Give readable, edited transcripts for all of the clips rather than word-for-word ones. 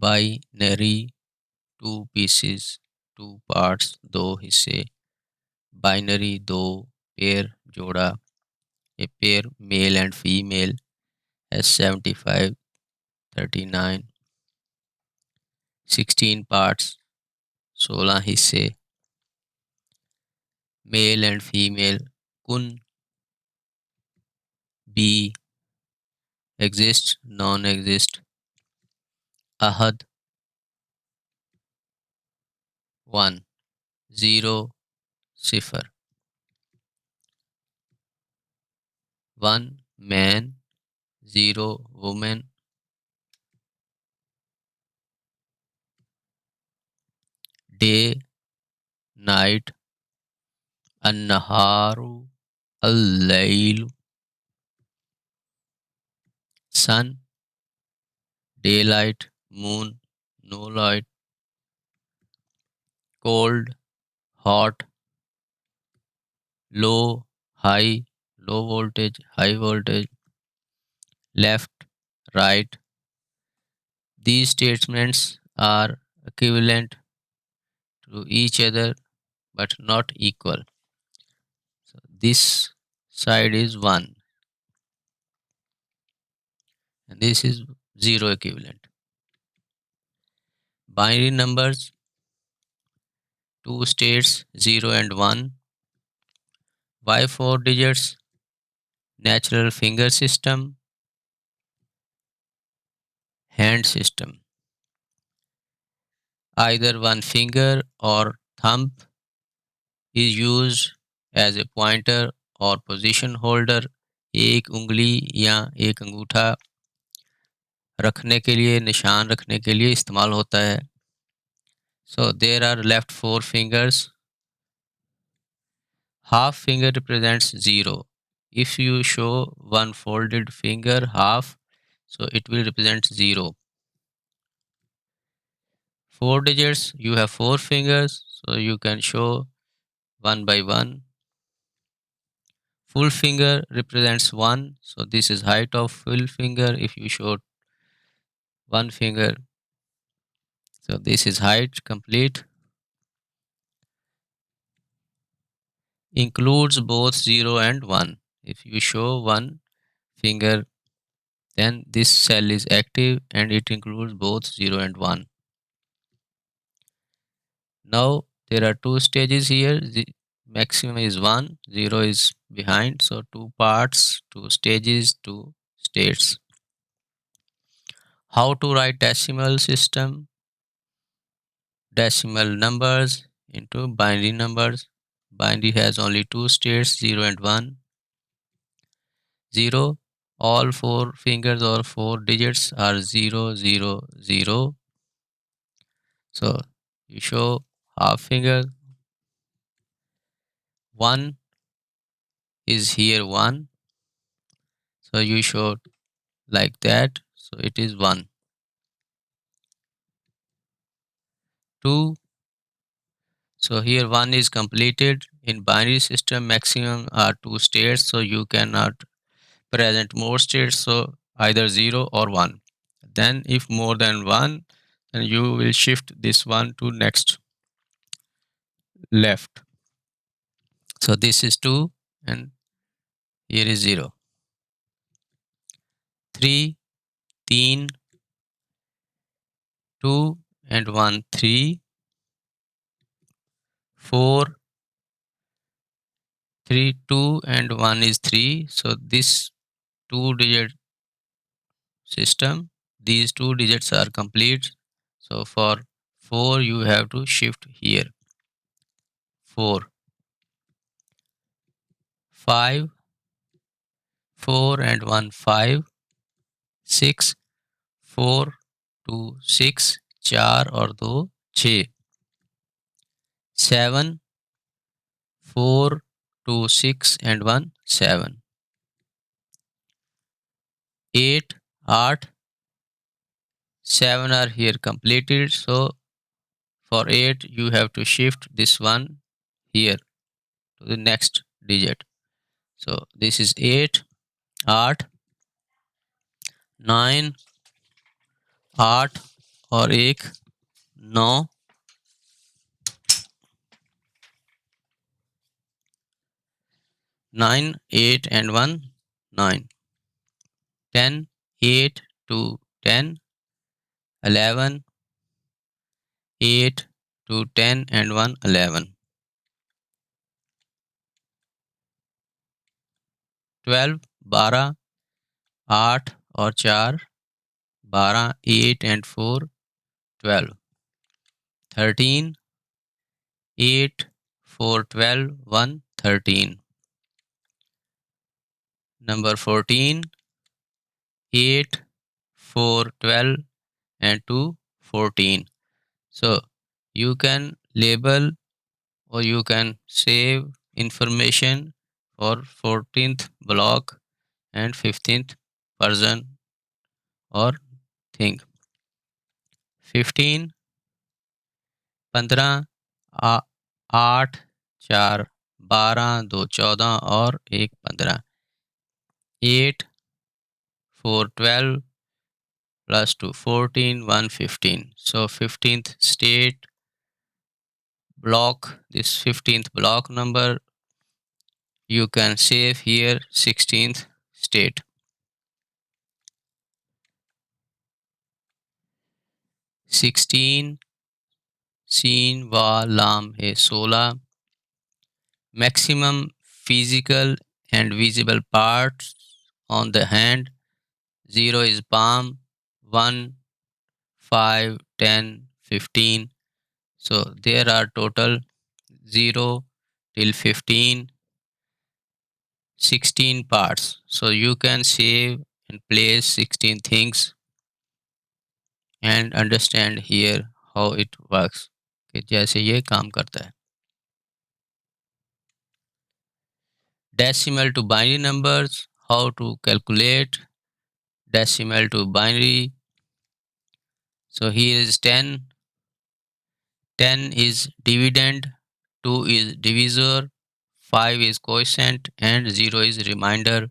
Binary two pieces, two parts, दो हिस्से। Binary दो, पेयर जोड़ा, a pair male and female has 75, 39, 16 parts, 16 हिस्से। मेल एंड फीमेल कुन, बी, एग्जिस्ट, नॉन एग्जिस्ट, अहद, 1, 0, सिफर, 1 मैन, 0 वुमेन, डे, नाइट, अन्नहारु, अल-लैल, sun, day light, moon, no light, cold, hot, low, high, low voltage, high voltage, left, right. These statements are equivalent to each other but not equal. So this side is 1 and this is 0 equivalent. Binary numbers, 2 states 0 and 1. Why 4 digits? Natural finger system, hand system. Either one finger or thumb is used as a pointer or position holder. एक उंगली या एक अंगूठा रखने के लिए, निशान रखने के लिए इस्तेमाल होता है। So there are left 4 fingers. Half finger represents 0. If you show one folded finger half, so it will represent 0. 4 digits, you have 4 fingers, so you can show one by one. Full finger represents 1, so this is height of full finger. If you show one finger, so this is height complete. Includes both 0 and 1. If you show one finger, then this cell is active and it includes both 0 and 1. Now there are 2 stages here. The maximum is 1, 0 is behind. So 2 parts, 2 stages, 2 states. How to write decimal system? Decimal numbers into binary numbers. Binary has only 2 states, 0 and 1. 0, all 4 fingers or 4 digits are 0, 0, 0. So you show half finger. 1 is here 1. So you show like that. So it is 1. 2. So here 1 is completed. In binary system, maximum are 2 states. So you cannot present more states. So either 0 or 1. Then if more than 1, then you will shift this one to next left. So this is 2 and here is 0. 3, 3, 2 and 1, 3. 4, 3, 2 and 1 is 3. So this 2 digit system, these 2 digits are complete. So for 4 you have to shift here. 4, 5, 4 and 1, 5. 6, 4, 2, 6, 4 और 2, 6. 7, 4, 2, 6 and 1, 7. 8, 8, 7 are here completed. So for 8 you have to shift this one here to the next digit. So this is 8, 8, 9, 8 और एक 9, 9, 8 and 1 9, 10, 8, 2 10, 11, 8, 2 10 and 1 11, 12 12, 8 और 4 12, 8 and 4 12, 13, 8, 4 12, 1 13, number 14, 8, 4 12 and 2 14. So you can label or you can save information for 14th block and 15th person or thing. 15, 15, 8, 4 12, 2 14 और 1 15, 8, 4 12 plus 2 14, 1 15. So 15th state block, this 15th block number you can save here 16th state. 16 scene व लाम है 16, maximum physical and visible parts on the hand, 0 is palm, 1 5 10 15. So there are total 0 till 15 16 parts. So you can save and place 16 things and understand here how it works कि जैसे ये काम करता है. Decimal to binary numbers, how to calculate decimal to binary. So here is 10, 10 is dividend, 2 is divisor, 5 is quotient and 0 is remainder.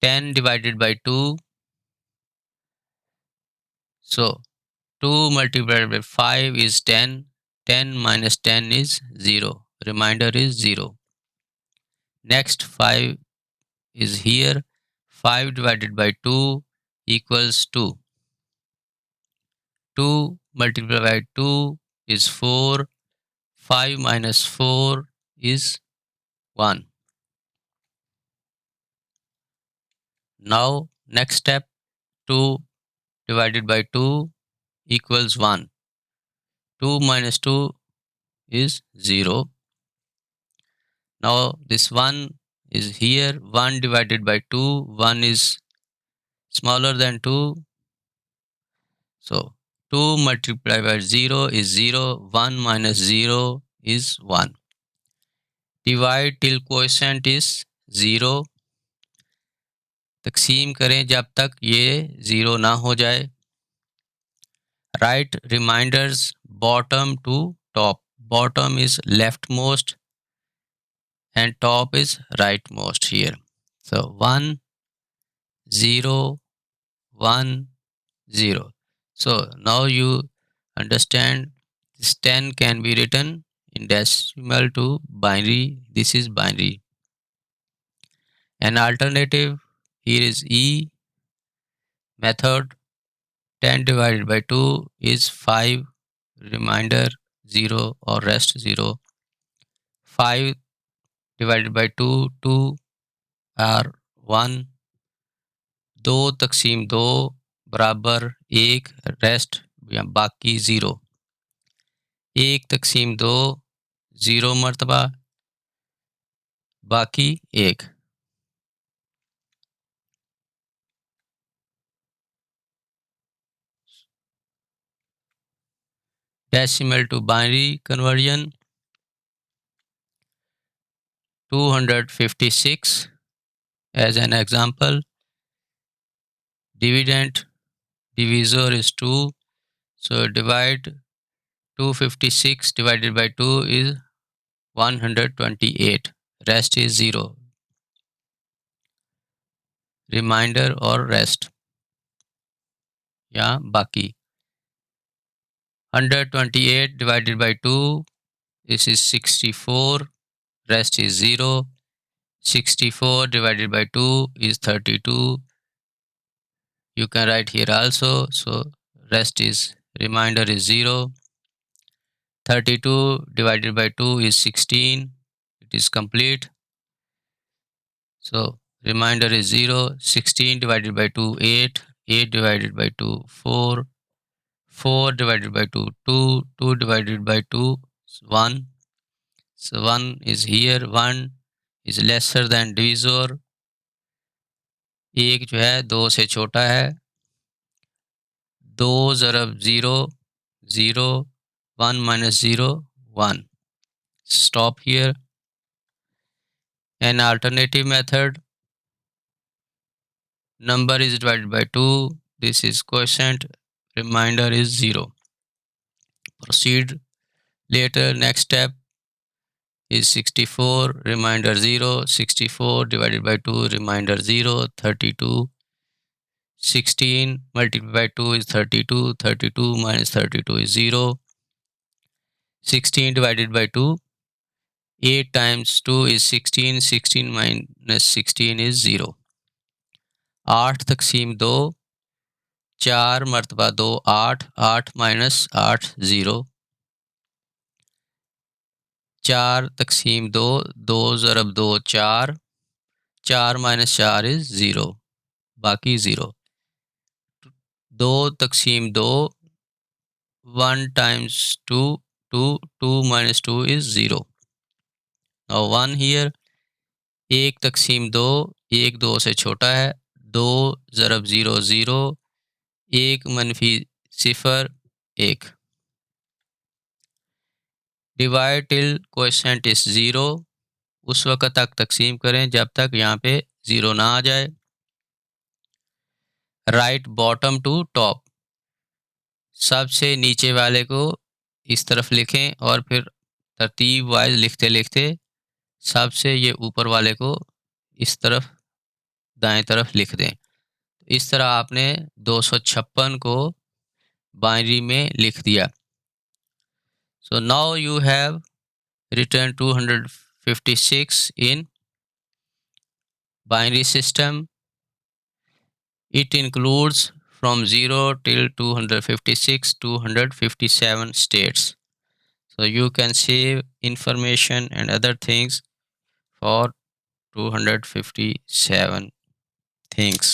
10 divided by 2, so 2 multiplied by 5 is 10, 10 minus 10 is 0, remainder is 0. Next 5 is here, 5 divided by 2 equals 2. 2 multiplied by 2 is 4, 5 minus 4 is 1. Now next step, 2 divided by 2 equals 1. 2 minus 2 is 0. Now this 1 is here, 1 divided by 2, 1 is smaller than 2. So 2 multiplied by 0 is 0, 1 minus 0 is 1. Divide till quotient is 0. तकसीम करें जब तक ये 0 ना हो जाए. Write reminders bottom to top. Bottom is leftmost and top is rightmost here. So 1 0 1 0. So now you understand this 10 can be written in decimal to binary. This is binary. An alternative here is E method. 10 divided by 2 is 5, remainder 0 or rest 0. 5 divided by 2, 2 are 1. 2 तकसीम 2 बराबर 1, rest या बाकी 0. 1 तकसीम 2 0 मरतबा बाकी 1. Decimal to binary conversion, 256 as an example. Dividend divisor is 2, so divide 256 divided by 2 is 128, rest is 0, remainder or rest. या बाकी। 128 divided by 2, this is 64, rest is 0. 64 divided by 2 is 32. You can write here also, so rest is, remainder is 0. 32 divided by 2 is 16, it is complete. So remainder is 0. 16 divided by 2, 8. 8 divided by 2, 4. 4 divided by 2, 2. 2 divided by 2, 1. So 1 is here. 1 is lesser than divisor. एक जो है 2 से छोटा है। 2 ज़रब 0, 0. 1 minus 0, 1. Stop here. An alternative method, number is divided by 2. This is quotient. Remainder is 0. Proceed later. Next step is 64. Remainder 0. 64 divided by 2. Remainder 0. 32. 16 multiplied by 2 is 32. 32 minus 32 is 0. 16 divided by 2. 8 times 2 is 16. 16 minus 16 is 0. 8 तकसीम 2, 4 मरतबा 2 8, 8 minus 8 0. 4 तकसीम 2, 2 ज़रब 2 4, 4 minus 4 is 0, बाकी 0. 2 तकसीम 2, 1 times 2, 2, 2 minus 2 is 0. Now 1 here. 1 तकसीम 2, 1 2 से छोटा है। 2 ज़रब 0 0, 1 मनफी 0 1. Divide till quotient is 0. उस वक्त तक तकसीम करें जब तक यहाँ पे 0 ना आ जाए। राइट बॉटम टू टॉप, सबसे नीचे वाले को इस तरफ लिखें और फिर तरतीब वाइज लिखते लिखते सबसे ये ऊपर वाले को इस तरफ दाएं तरफ लिख दें। इस तरह आपने 256 को बाइनरी में लिख दिया। So now you have return 256 in binary system. It includes from 0 till 256 257 states. So you can save information and other things for 257 things.